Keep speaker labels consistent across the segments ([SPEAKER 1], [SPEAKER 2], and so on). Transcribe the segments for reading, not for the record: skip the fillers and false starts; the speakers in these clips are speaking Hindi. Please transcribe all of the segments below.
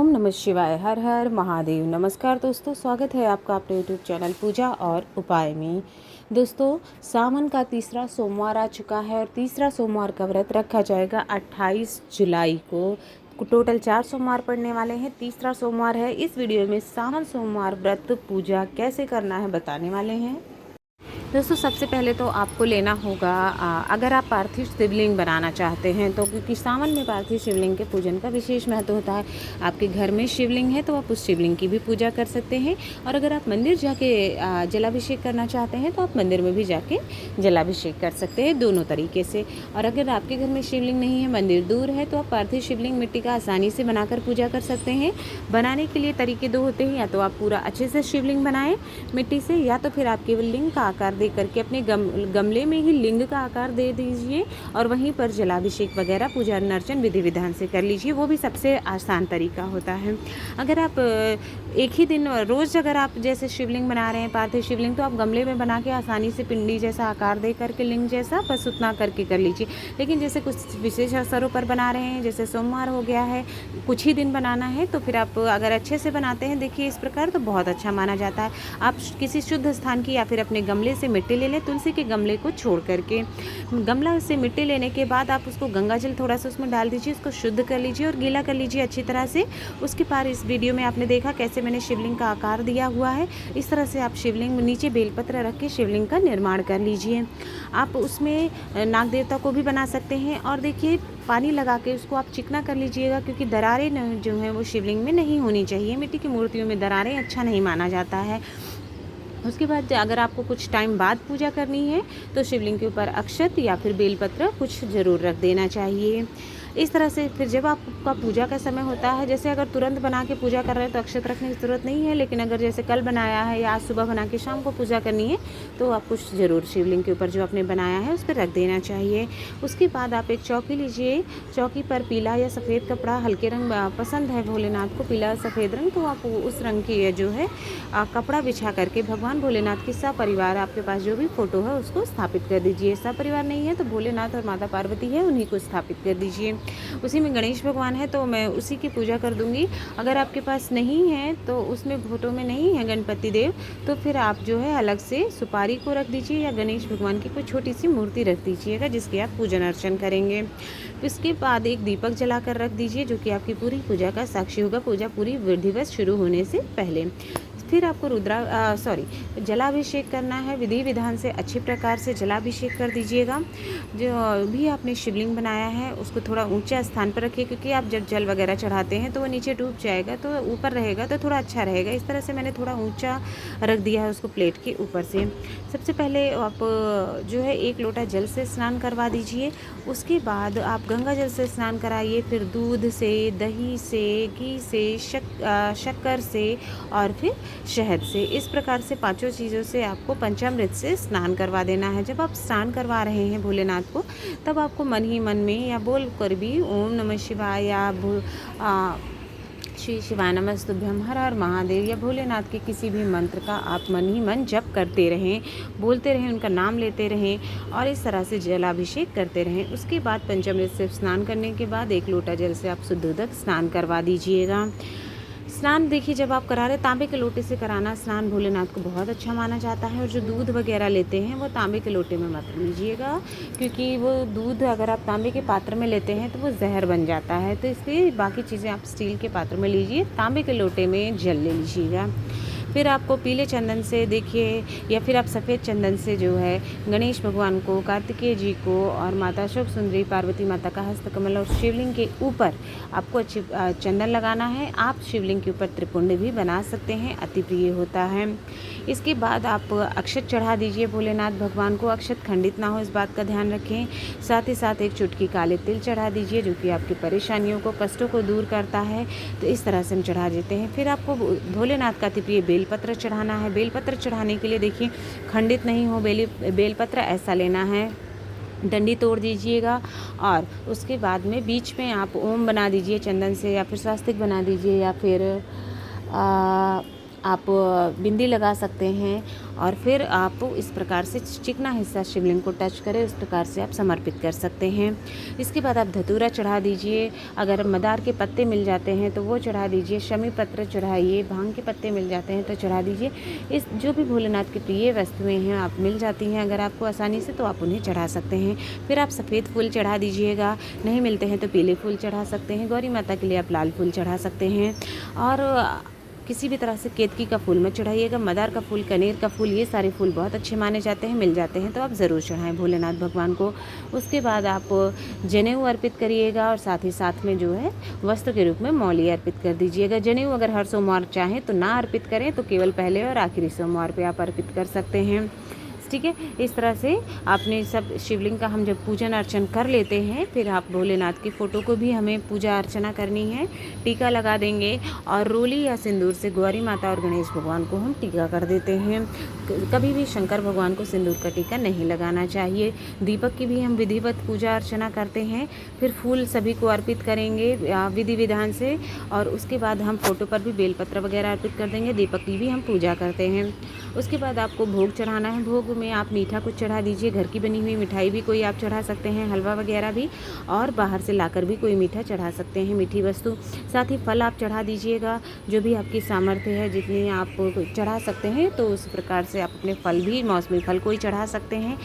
[SPEAKER 1] नमः शिवाय। हर हर महादेव। नमस्कार दोस्तों, स्वागत है आपका अपने यूट्यूब चैनल पूजा और उपाय में। दोस्तों, सावन का तीसरा सोमवार आ चुका है और तीसरा सोमवार का व्रत रखा जाएगा 28 जुलाई को। टोटल 4 सोमवार पड़ने वाले हैं, तीसरा सोमवार है। इस वीडियो में सावन सोमवार व्रत पूजा कैसे करना है बताने वाले हैं। दोस्तों, सबसे पहले तो आपको लेना होगा, अगर आप पार्थिव शिवलिंग बनाना चाहते हैं तो, क्योंकि सावन में पार्थिव शिवलिंग के पूजन का विशेष महत्व होता है। आपके घर में शिवलिंग है तो आप उस शिवलिंग की भी पूजा कर सकते हैं, और अगर आप मंदिर जाके जलाभिषेक करना चाहते हैं तो आप मंदिर में भी जाके जलाभिषेक कर सकते हैं, दोनों तरीके से। और अगर आपके घर में शिवलिंग नहीं है, मंदिर दूर है, तो आप पार्थिव शिवलिंग मिट्टी का आसानी से बनाकर पूजा कर सकते हैं। बनाने के लिए तरीके दो होते हैं, या तो आप पूरा अच्छे से शिवलिंग बनाएं मिट्टी से, या तो फिर आप केवल लिंग का आकार दे करके अपने गमले में ही लिंग का आकार दे दीजिए और वहीं पर जलाभिषेक वगैरह पूजा अर्चन विधि विधान से कर लीजिए। वो भी सबसे आसान तरीका होता है। अगर आप एक ही दिन रोज़ अगर आप जैसे शिवलिंग बना रहे हैं पार्थिव शिवलिंग, तो आप गमले में बना के आसानी से पिंडी जैसा आकार दे करके लिंग जैसा बस उतना करके कर लीजिए। लेकिन जैसे कुछ विशेष अवसरों पर बना रहे हैं, जैसे सोमवार हो गया है, कुछ ही दिन बनाना है, तो फिर आप अगर अच्छे से बनाते हैं, देखिए इस प्रकार, तो बहुत अच्छा माना जाता है। आप किसी शुद्ध स्थान की या फिर अपने गमले से मिट्टी ले लें, तुलसी के गमले को छोड़ करके। गमला से मिट्टी लेने के बाद आप उसको गंगा जल थोड़ा सा उसमें डाल दीजिए, उसको शुद्ध कर लीजिए और गीला कर लीजिए अच्छी तरह से। उसके बाद इस वीडियो में आपने देखा कैसे मैंने शिवलिंग का आकार दिया हुआ है, इस तरह से आप शिवलिंग में नीचे बेलपत्र रख के शिवलिंग का निर्माण कर लीजिए। आप उसमें नाग देवता को भी बना सकते हैं, और देखिए पानी लगा के उसको आप चिकना कर लीजिएगा, क्योंकि दरारें जो हैं वो शिवलिंग में नहीं होनी चाहिए। मिट्टी की मूर्तियों में दरारें अच्छा नहीं माना जाता है। उसके बाद अगर आपको कुछ टाइम बाद पूजा करनी है तो शिवलिंग के ऊपर अक्षत या फिर बेलपत्र कुछ ज़रूर रख देना चाहिए। इस तरह से फिर जब आपका पूजा का समय होता है, जैसे अगर तुरंत बना के पूजा कर रहे हैं तो अक्षत रखने की ज़रूरत नहीं है, लेकिन अगर जैसे कल बनाया है या आज सुबह बना के शाम को पूजा करनी है तो आप कुछ ज़रूर शिवलिंग के ऊपर जो आपने बनाया है उस पर रख देना चाहिए। उसके बाद आप एक चौकी लीजिए, चौकी पर पीला या सफ़ेद कपड़ा, हल्के रंग पसंद है भोलेनाथ को पीला सफ़ेद रंग, तो आप उस रंग की जो है कपड़ा बिछा करके भगवान भोलेनाथ की सपरिवार, आपके पास जो भी फ़ोटो है उसको स्थापित कर दीजिए। सपरिवार नहीं है तो भोलेनाथ और माता पार्वती है, उन्हीं को स्थापित कर दीजिए। उसी में गणेश भगवान है तो मैं उसी की पूजा कर दूंगी। अगर आपके पास नहीं है तो उसमें फोटो में नहीं है गणपति देव, तो फिर आप जो है अलग से सुपारी को रख दीजिए या गणेश भगवान की कोई छोटी सी मूर्ति रख दीजिएगा जिसकी आप पूजन अर्चन करेंगे। इसके बाद एक दीपक जलाकर रख दीजिए जो कि आपकी पूरी पूजा का साक्षी होगा, पूजा पूरी विधिवत शुरू होने से पहले। फिर आपको जलाभिषेक करना है। विधि विधान से अच्छी प्रकार से जलाभिषेक कर दीजिएगा। जो भी आपने शिवलिंग बनाया है उसको थोड़ा ऊंचा स्थान पर रखिए, क्योंकि आप जब जल वगैरह चढ़ाते हैं तो वो नीचे डूब जाएगा, तो ऊपर रहेगा तो थोड़ा अच्छा रहेगा। इस तरह से मैंने थोड़ा ऊंचा रख दिया है उसको प्लेट के ऊपर से। सबसे पहले आप जो है 1 लोटा जल से स्नान करवा दीजिए। उसके बाद आप गंगा जल से स्नान कराइए, फिर दूध से, दही से, घी से, शक्कर से और फिर शहद से। इस प्रकार से 5 चीज़ों से आपको पंचामृत से स्नान करवा देना है। जब आप स्नान करवा रहे हैं भोलेनाथ को, तब आपको मन ही मन में या बोल कर भी ओम नमः शिवाय या श्री शिवाय नमस्तुभ्यम, हर हर महादेव या भोलेनाथ के किसी भी मंत्र का आप मन ही मन जप करते रहें, बोलते रहें, उनका नाम लेते रहें और इस तरह से जलाभिषेक करते रहें। उसके बाद पंचामृत से स्नान करने के बाद 1 लोटा जल से आप शुद्धोदक स्नान करवा दीजिएगा। स्नान देखिए जब आप करा रहे तांबे के लोटे से कराना स्नान भोलेनाथ को बहुत अच्छा माना जाता है। और जो दूध वगैरह लेते हैं वो तांबे के लोटे में मत लीजिएगा, क्योंकि वो दूध अगर आप तांबे के पात्र में लेते हैं तो वो जहर बन जाता है, तो इसलिए बाकी चीज़ें आप स्टील के पात्र में लीजिए, तांबे के लोटे में जल ले लीजिएगा। फिर आपको पीले चंदन से देखिए या फिर आप सफ़ेद चंदन से जो है गणेश भगवान को, कार्तिकेय जी को और माता अशोक सुंदरी, पार्वती माता का हस्तकमल और शिवलिंग के ऊपर आपको अच्छी चंदन लगाना है। आप शिवलिंग के ऊपर त्रिपुंड भी बना सकते हैं, अति प्रिय होता है। इसके बाद आप अक्षत चढ़ा दीजिए भोलेनाथ भगवान को। अक्षत खंडित ना हो इस बात का ध्यान रखें। साथ ही साथ 1 चुटकी काले तिल चढ़ा दीजिए जो कि आपकी परेशानियों को, कष्टों को दूर करता है। तो इस तरह से हम चढ़ा देते हैं। फिर आपको भोलेनाथ का अति प्रिय बेलपत्र चढ़ाना है। बेलपत्र चढ़ाने के लिए देखिए खंडित नहीं हो बेलपत्र ऐसा लेना है, डंडी तोड़ दीजिएगा और उसके बाद में बीच में आप ओम बना दीजिए चंदन से, या फिर स्वास्तिक बना दीजिए, या फिर आप बिंदी लगा सकते हैं और फिर आप इस प्रकार से चिकना हिस्सा शिवलिंग को टच करें, उस प्रकार से आप समर्पित कर सकते हैं। इसके बाद आप धतूरा चढ़ा दीजिए। अगर मदार के पत्ते मिल जाते हैं तो वो चढ़ा दीजिए, शमी पत्र चढ़ाइए, भांग के पत्ते मिल जाते हैं तो चढ़ा दीजिए। इस जो भी भोलेनाथ की प्रिय वस्तुएं हैं आप मिल जाती हैं अगर आपको आसानी से, तो आप उन्हें चढ़ा सकते हैं। फिर आप सफ़ेद फूल चढ़ा दीजिएगा, नहीं मिलते हैं तो पीले फूल चढ़ा सकते हैं। गौरी माता के लिए आप लाल फूल चढ़ा सकते हैं। और किसी भी तरह से केतकी का फूल मत चढ़ाइएगा। मदार का फूल, कनेर का फूल, ये सारे फूल बहुत अच्छे माने जाते हैं, मिल जाते हैं तो आप ज़रूर चढ़ाएं भोलेनाथ भगवान को। उसके बाद आप जनेऊ अर्पित करिएगा और साथ ही साथ में जो है वस्त्र के रूप में मौली अर्पित कर दीजिएगा। जनेऊ अगर हर सोमवार चाहें तो ना अर्पित करें, तो केवल पहले और आखिरी सोमवार पे आप अर्पित कर सकते हैं। ठीक है, इस तरह से आपने सब शिवलिंग का हम जब पूजन अर्चन कर लेते हैं, फिर आप भोलेनाथ की फ़ोटो को भी हमें पूजा अर्चना करनी है, टीका लगा देंगे और रोली या सिंदूर से गौरी माता और गणेश भगवान को हम टीका कर देते हैं। कभी भी शंकर भगवान को सिंदूर का टीका नहीं लगाना चाहिए। दीपक की भी हम विधिवत पूजा अर्चना करते हैं। फिर फूल सभी को अर्पित करेंगे विधि विधान से, और उसके बाद हम फ़ोटो पर भी बेलपत्र वगैरह अर्पित कर देंगे। दीपक की भी हम पूजा करते हैं। उसके बाद आपको भोग चढ़ाना है। भोग में आप मीठा कुछ चढ़ा दीजिए, घर की बनी हुई मिठाई भी कोई आप चढ़ा सकते हैं, हलवा वगैरह भी, और बाहर से लाकर भी कोई मीठा चढ़ा सकते हैं, मीठी वस्तु। साथ ही फल आप चढ़ा दीजिएगा, जो भी आपकी सामर्थ्य है, जितनी आप चढ़ा सकते हैं, तो उस प्रकार से आप अपने फल भी, मौसमी फल कोई चढ़ा सकते हैं।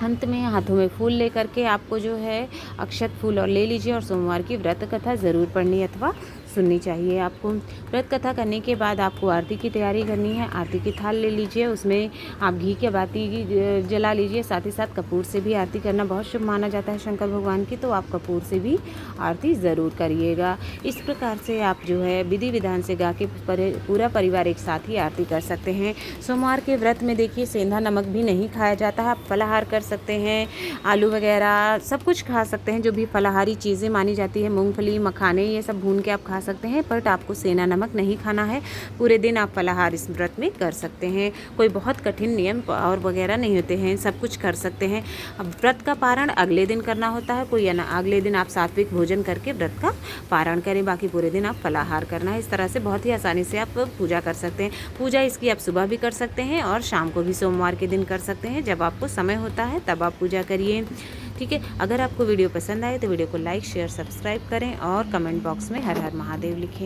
[SPEAKER 1] अंत में हाथों में फूल लेकर के आपको जो है अक्षत फूल और ले लीजिए, और सोमवार की व्रत कथा ज़रूर पढ़नी अथवा सुननी चाहिए आपको। व्रत कथा करने के बाद आपको आरती की तैयारी करनी है। आरती की थाल ले लीजिए, उसमें आप घी के बाती जला लीजिए। साथ ही साथ कपूर से भी आरती करना बहुत शुभ माना जाता है शंकर भगवान की, तो आप कपूर से भी आरती ज़रूर करिएगा। इस प्रकार से आप जो है विधि विधान से गा के पूरा परिवार एक साथ ही आरती कर सकते हैं। सोमवार के व्रत में देखिए सेंधा नमक भी नहीं खाया जाता है। आप फलाहार कर सकते हैं, आलू वगैरह सब कुछ खा सकते हैं, जो भी फलाहारी चीज़ें मानी जाती है, मूंगफली, मखाने, ये सब भून के आप खा सकते हैं, बट आपको सेंधा नमक नहीं खाना है। पूरे दिन आप फलाहार इस व्रत में कर सकते हैं। कोई बहुत कठिन नियम और वगैरह नहीं होते हैं, सब कुछ कर सकते हैं। अब व्रत का पारण अगले दिन करना होता है, कोई अगले दिन आप सात्विक भोजन करके व्रत का पारण करें, बाकी पूरे दिन आप फलाहार करना है। इस तरह से बहुत ही आसानी से आप पूजा कर सकते हैं। पूजा इसकी आप सुबह भी कर सकते हैं और शाम को भी सोमवार के दिन कर सकते हैं, जब आपको समय होता है तब आप पूजा करिए। ठीक है, अगर आपको वीडियो पसंद आए तो वीडियो को लाइक, शेयर, सब्सक्राइब करें और कमेंट बॉक्स में हर हर महादेव लिखें।